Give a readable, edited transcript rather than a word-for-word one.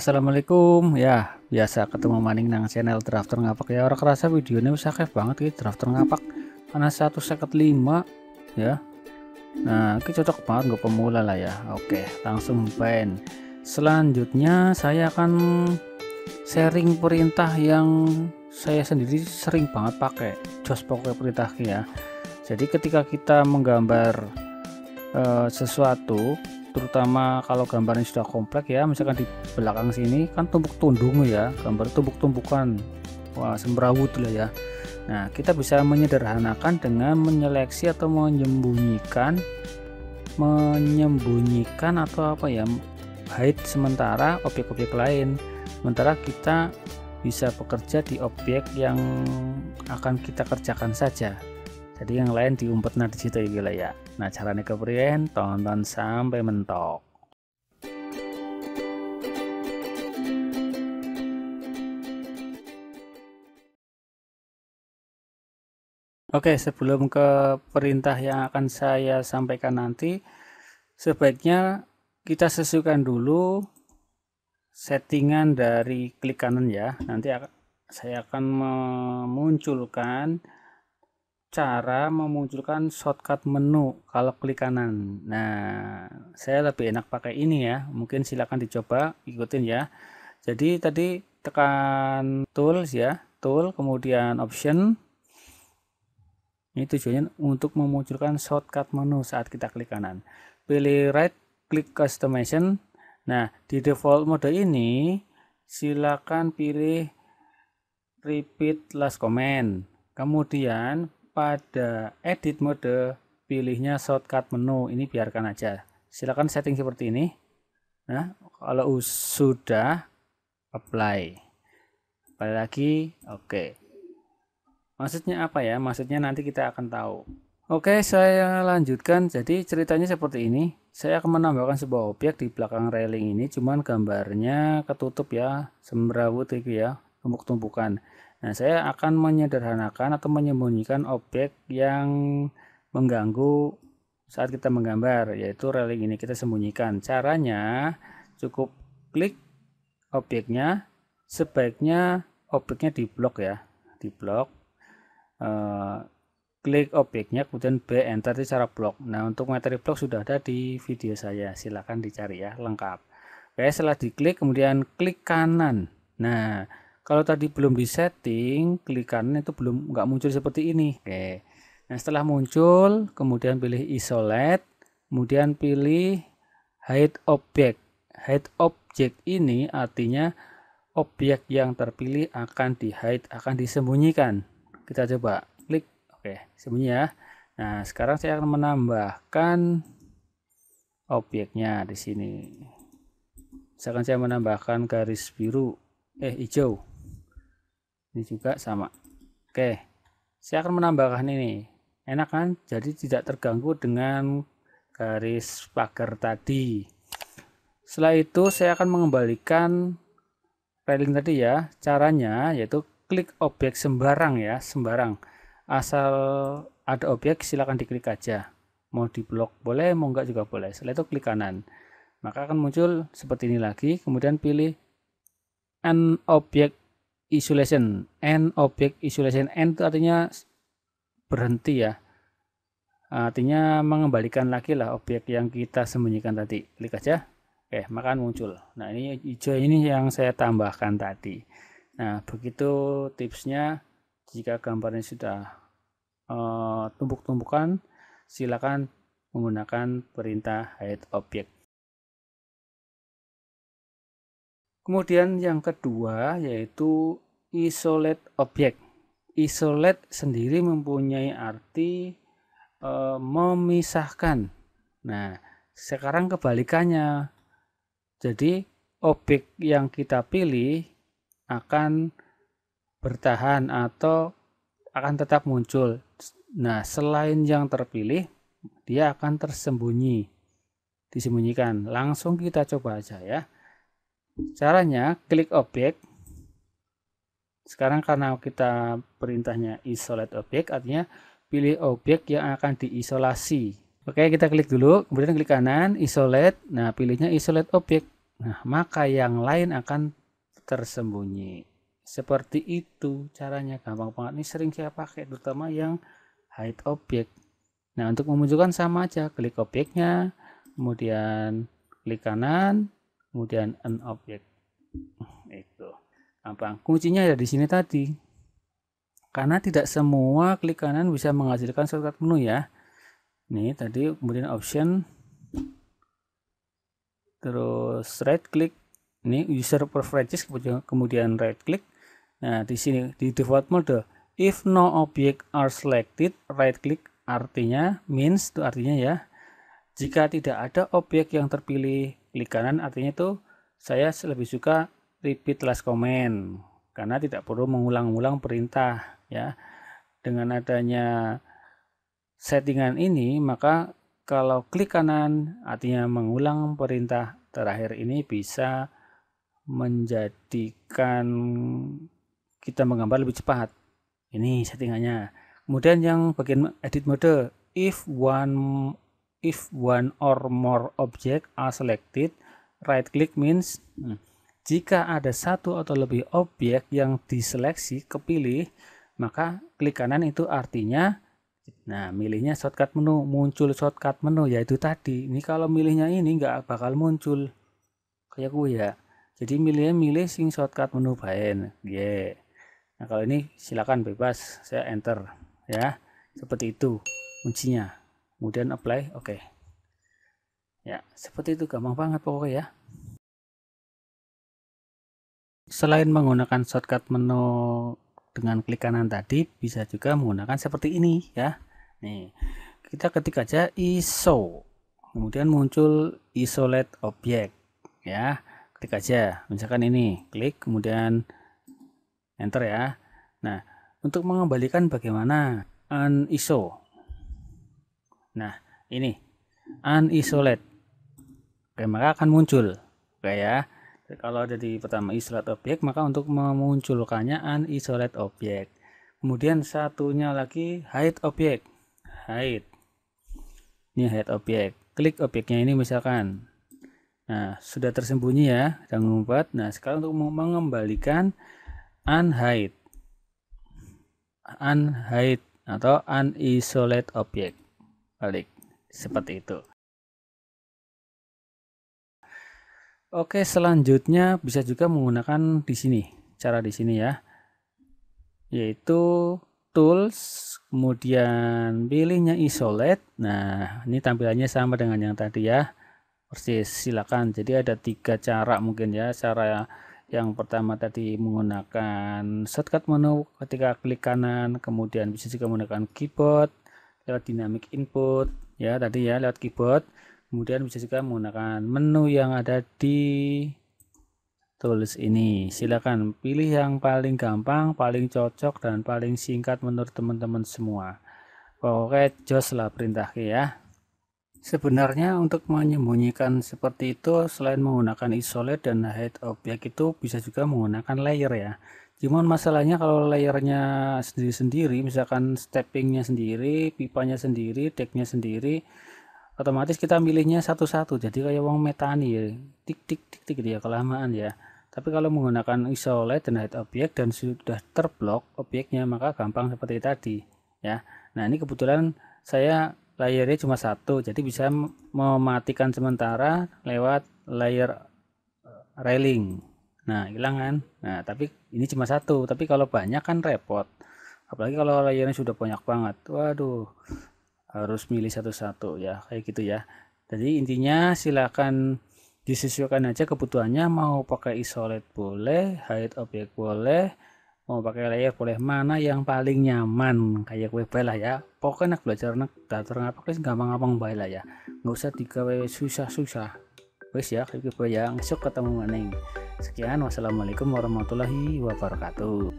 Assalamualaikum ya, biasa ketemu maning nang channel Drafter Ngapak ya. Orang kerasa videonya bisa aktif banget gitu Drafter Ngapak karena 1,5 ya. Nah ini cocok banget untuk pemula lah ya. Oke, langsung main. Selanjutnya saya akan sharing perintah yang saya sendiri sering banget pakai, jos pokoknya perintah ya. Jadi ketika kita menggambar sesuatu, terutama kalau gambarnya sudah kompleks ya, misalkan di belakang sini kan tumbuk tundung ya, gambar tumbuk-tumbukan, wah semrawut lah ya. Nah kita bisa menyederhanakan dengan menyeleksi atau menyembunyikan atau apa ya, hide sementara objek-objek lain, sementara kita bisa bekerja di objek yang akan kita kerjakan saja. Jadi yang lain diumpet di situ ya gila ya. Nah caranya kepriyen, tonton sampai mentok. Oke, sebelum ke perintah yang akan saya sampaikan nanti, sebaiknya kita sesuaikan dulu settingan dari klik kanan ya. Nanti saya akan memunculkan cara memunculkan shortcut menu kalau klik kanan. Nah saya lebih enak pakai ini ya, mungkin silakan dicoba ikutin ya. Jadi tadi tekan tools ya, tool kemudian option, ini tujuannya untuk memunculkan shortcut menu saat kita klik kanan. Pilih right click customization. Nah di default mode ini silakan pilih repeat last comment, kemudian pada edit mode pilihnya shortcut menu, ini biarkan aja, silakan setting seperti ini. Nah kalau sudah apply lagi. Oke, maksudnya apa ya, maksudnya nanti kita akan tahu. Oke, saya lanjutkan. Jadi ceritanya seperti ini, saya akan menambahkan sebuah objek di belakang railing ini, cuman gambarnya ketutup ya, semrawut itu ya, tumpuk-tumpukan. Nah, saya akan menyederhanakan atau menyembunyikan objek yang mengganggu saat kita menggambar, yaitu railing ini kita sembunyikan. Caranya cukup klik objeknya, sebaiknya objeknya di blok ya, di blok. Klik objeknya, kemudian B enter di cara blok. Nah, untuk materi blok sudah ada di video saya, silahkan dicari ya, lengkap. Oke, setelah diklik kemudian klik kanan. Nah, kalau tadi belum disetting, klik kanan itu belum nggak muncul seperti ini. Oke. Nah, setelah muncul, kemudian pilih isolate, kemudian pilih hide object. Hide object ini artinya objek yang terpilih akan di hide, akan disembunyikan. Kita coba klik, oke, sembunyi ya. Nah, sekarang saya akan menambahkan objeknya di sini. Misalkan saya menambahkan garis biru, hijau. Ini juga sama. Oke, saya akan menambahkan ini. Enak kan? Jadi tidak terganggu dengan garis pagar tadi. Setelah itu saya akan mengembalikan railing tadi ya. Caranya yaitu klik objek sembarang ya, sembarang. Asal ada objek silakan diklik aja. Mau di blok boleh, mau enggak juga boleh. Setelah itu klik kanan. Maka akan muncul seperti ini lagi. Kemudian pilih an object isolation. End object isolation. End itu artinya berhenti ya, artinya mengembalikan lagi lah objek yang kita sembunyikan tadi. Klik aja, oke, maka muncul. Nah ini hijau ini yang saya tambahkan tadi. Nah begitu tipsnya. Jika gambarnya sudah tumpuk-tumpukan, silakan menggunakan perintah hide object. Kemudian yang kedua yaitu isolate object. Isolate sendiri mempunyai arti memisahkan. Nah, sekarang kebalikannya. Jadi objek yang kita pilih akan bertahan atau akan tetap muncul. Nah, selain yang terpilih, dia akan tersembunyi, disembunyikan. Langsung kita coba aja ya. Caranya klik objek. Sekarang karena kita perintahnya isolate object, artinya pilih objek yang akan diisolasi. Oke, kita klik dulu, kemudian klik kanan, isolate. Nah, pilihnya isolate object. Nah, maka yang lain akan tersembunyi. Seperti itu caranya, gampang banget. Ini sering saya pakai, terutama yang hide object. Nah, untuk memunculkan sama aja, klik objeknya, kemudian klik kanan, kemudian unobject. Itu gampang. Kuncinya ada di sini tadi. Karena tidak semua klik kanan bisa menghasilkan shortcut menu ya. Nih tadi, kemudian option, terus right click. Ini user preferences, kemudian right click. Nah, di sini di default mode, if no object are selected, right click artinya means, itu artinya ya, jika tidak ada objek yang terpilih, klik kanan artinya itu saya lebih suka repeat last command karena tidak perlu mengulang-ulang perintah ya. Dengan adanya settingan ini, maka kalau klik kanan artinya mengulang perintah terakhir ini bisa menjadikan kita menggambar lebih cepat. Ini settingannya. Kemudian yang bagian edit mode, if one or more object are selected, right click means jika ada satu atau lebih objek yang diseleksi, kepilih, maka klik kanan itu artinya, nah milihnya shortcut menu, muncul shortcut menu, yaitu tadi. Ini kalau milihnya ini nggak bakal muncul kayak gue ya. Jadi milih sing shortcut menu baen. Yeah. Nah, kalau ini silakan bebas, saya enter ya. Seperti itu kuncinya. Kemudian apply, oke. Ya, seperti itu, gampang banget pokoknya ya. Selain menggunakan shortcut menu dengan klik kanan tadi, bisa juga menggunakan seperti ini ya. Nih, kita ketik aja ISO. Kemudian muncul isolate object ya. Klik aja, misalkan ini, klik kemudian enter ya. Nah, untuk mengembalikan bagaimana? Uniso. Nah, ini unisolate. Oke, maka akan muncul. Oke ya. Kalau ada di pertama isolate object, maka untuk memunculkannya unisolate object. Kemudian satunya lagi hide object. Hide. Ini hide object. Klik objeknya ini misalkan. Nah, sudah tersembunyi ya, sudah ngumpet. Nah, sekarang untuk mengembalikan unhide atau unisolate object, balik seperti itu. Oke, selanjutnya bisa juga menggunakan di sini, cara di sini ya, yaitu tools, kemudian pilihnya isolate. Nah, ini tampilannya sama dengan yang tadi ya, persis. Silakan. Jadi ada 3 cara mungkin ya. Cara yang pertama tadi menggunakan shortcut menu ketika klik kanan, kemudian bisa juga menggunakan keyboard lewat dynamic input ya tadi ya, lewat keyboard. Kemudian bisa juga menggunakan menu yang ada di tools ini. Silakan pilih yang paling gampang, paling cocok, dan paling singkat menurut teman-teman semua. Oke, jos lah perintahnya ya. Sebenarnya untuk menyembunyikan seperti itu, selain menggunakan isolate dan hide object, itu bisa juga menggunakan layer ya. Cuman masalahnya kalau layernya sendiri-sendiri, misalkan steppingnya sendiri, pipanya sendiri, decknya sendiri, otomatis kita milihnya satu-satu. Jadi kayak wong metani ya, tik tik tik tik ya, kelamaan ya. Tapi kalau menggunakan isolate dan hide object dan sudah terblok objeknya, maka gampang seperti tadi ya. Nah, ini kebetulan saya layernya cuma satu, jadi bisa mematikan sementara lewat layer railing. Nah, hilang kan? Nah, tapi ini cuma satu, tapi kalau banyak kan repot. Apalagi kalau layernya sudah banyak banget. Waduh, harus milih satu-satu ya, kayak gitu ya. Jadi intinya silakan disesuaikan aja kebutuhannya, mau pakai isolate boleh, hide object boleh, mau pakai layer boleh, mana yang paling nyaman kayak gue lah ya. Pokoknya nak belajar datar ngapa gampang-gampang bae lah ya, nggak usah digawe susah-susah. Wes ya, kayak gue ya, ngesuk ketemu maneng. Sekian, wassalamualaikum warahmatullahi wabarakatuh.